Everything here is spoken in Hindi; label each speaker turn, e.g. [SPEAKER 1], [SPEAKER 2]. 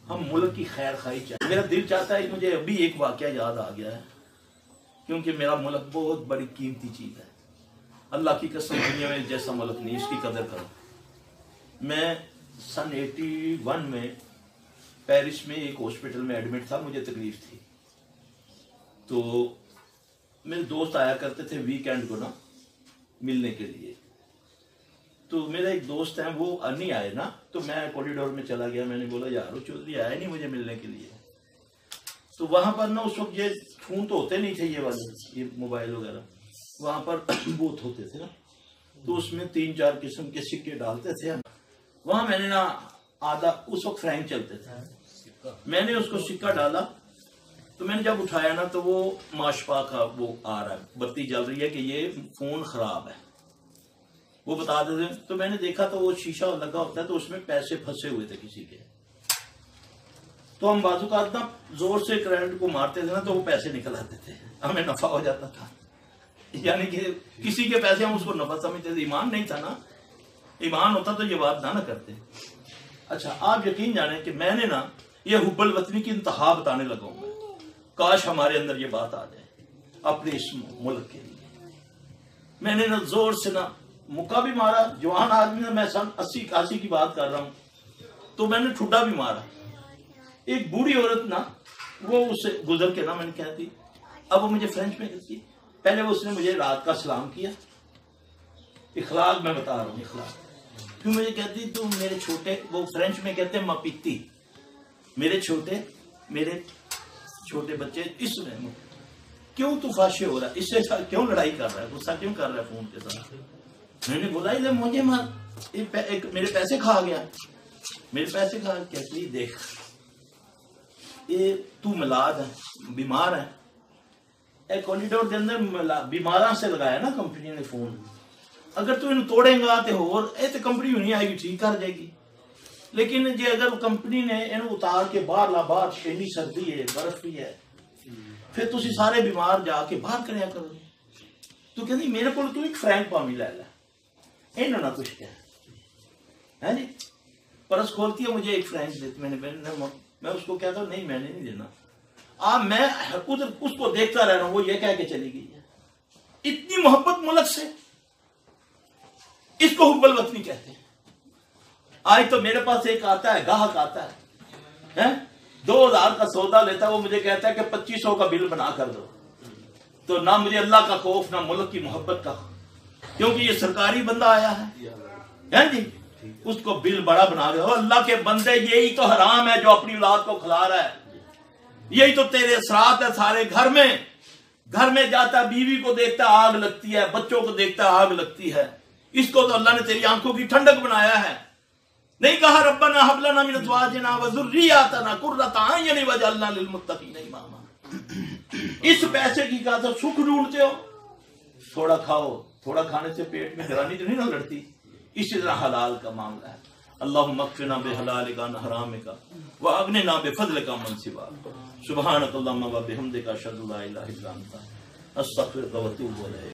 [SPEAKER 1] हम मुल्क की खैर खाई चाहते। मेरा दिल चाहता है, मुझे अभी एक वाकया याद आ गया है, क्योंकि मेरा मुल्क बहुत बड़ी कीमती चीज़ है। अल्लाह की कसम, दुनिया में जैसा मुल्क नहीं, इसकी कदर करो। मैं सन 81 में पेरिस में एक हॉस्पिटल में एडमिट था, मुझे तकलीफ थी। तो मेरे दोस्त आया करते थे वीकेंड को ना मिलने के लिए। तो मेरा एक दोस्त है, वो नहीं आए ना, तो मैं कॉरिडोर में चला गया। मैंने बोला यार वो चौधरी आया नहीं मुझे मिलने के लिए। तो वहां पर ना उस वक्त ये फोन तो होते नहीं थे, ये वाले ये मोबाइल वगैरह, वहां पर बूथ होते थे ना, तो उसमें 3-4 किस्म के सिक्के डालते थे। वहां मैंने ना आधा, उस वक्त फ्रैंक चलते थे, मैंने उसको सिक्का डाला। तो मैंने जब उठाया ना, तो वो माशपा का वो आ रहा है, बत्ती जल रही है कि ये फोन खराब है, वो बता देते। तो मैंने देखा तो वो शीशा लगा होता है, तो उसमें पैसे फंसे हुए थे किसी के। तो हम बाजू का ना जोर से करंट को मारते थे ना, तो वो पैसे निकल आते थे, हमें नफा हो जाता था। यानी कि किसी के पैसे हम उसको नफा समझते थे। ईमान नहीं था ना, ईमान होता तो ये बात ना करते। अच्छा, आप यकीन जाने कि मैंने ना ये हुब्बुल वतनी की इंतहा बताने लगा हूं। काश हमारे अंदर ये बात आ जाए अपने इस मुल्क के लिए। मैंने ना जोर से ना मुक्का भी मारा, जवान आदमी ने, मैं सन 80-81 की बात कर रहा हूं। तो मैंने ठुड्डा भी मारा। एक बूढ़ी औरत ना, वो उससे गुजर के ना, मैंने कहती, अब वो मुझे फ्रेंच में कहती, पहले वो उसने मुझे रात का सलाम किया। इखलाक मैं बता रहा हूँ, इखलाक। फिर मुझे कहती तू मेरे छोटे, वो फ्रेंच में कहते हैं मापीती, मेरे छोटे बच्चे, इसमें क्यों तू फाशे हो रहा है, इससे क्यों लड़ाई कर रहा है, गुस्सा क्यों कर रहा है फोन के साथ। मैंने बोला इधर मुझे मार, मेरे पैसे खा गया, मेरे पैसे खा। कहती देख ये तू मिलाद है, बीमार है, एक कॉरिडोर के अंदर बीमारा से लगाया ना कंपनी ने फोन। अगर तू इन तोड़ेगा तो होर तो कंपनी नहीं आएगी, ठीक कर जाएगी। लेकिन जे अगर कंपनी ने इन उतार के बाहर ला, बाहर इन्नी सर्दी है, बर्फ भी है, फिर तुसी सारे बीमार जाके बाहर करया करो। तू कहती मेरे को तू एक फ्रैंक पामी लै ला, इन्हों ना कुछ कह है जी। परस खोलती है, मुझे एक फ्रैंक देती। मैं उसको कहता हूँ नहीं मैंने नहीं देना। मैं उधर उसको देखता रह रहा हूँ, वो ये कह के चली गई है। इतनी मोहब्बत मुल्क से, इसको हुब्बुल वतनी कहते हैं। आज तो मेरे पास एक आता है, गाहक आता है 2000 का सौदा लेता है, वो मुझे कहता है कि 2500 का बिल बना कर दो। तो ना मुझे अल्लाह का खौफ, ना मुल्क की मोहब्बत का, क्योंकि ये सरकारी बंदा आया है जी, उसको बिल बड़ा बना रहे हो। अल्लाह के बंदे, यही तो हराम है जो अपनी औलाद को खिला रहा है, यही तो तेरे असरात है सारे। घर में जाता, बीवी को देखता आग लगती है, बच्चों को देखता आग लगती है। इसको तो अल्लाह ने तेरी आंखों की ठंडक बनाया है। नहीं कहा रब्बना हब लना मिन अज़वाजिना व ज़ुर्रिय्यतिना कुर्रता अय्युन वजअलना लिलमुत्तक़ीना इमामा। इस पैसे की खातिर सुख ढूंढते हो, थोड़ा खाओ, थोड़ा खाने से पेट में हैरानी तो नहीं ना लड़ती। इसी तरह हलाल का मामला है। अल्लाहुम्मा अक्फिना बिहलालिका अन हरामिका व अगनिना बिफज़लिका मन सिवाक। सुब्हानकल्लाहुम्मा व बिहम्दिका अशहदु ला इलाहा इल्ला अंता अस्तगफिरुका व अतूबु इलैक।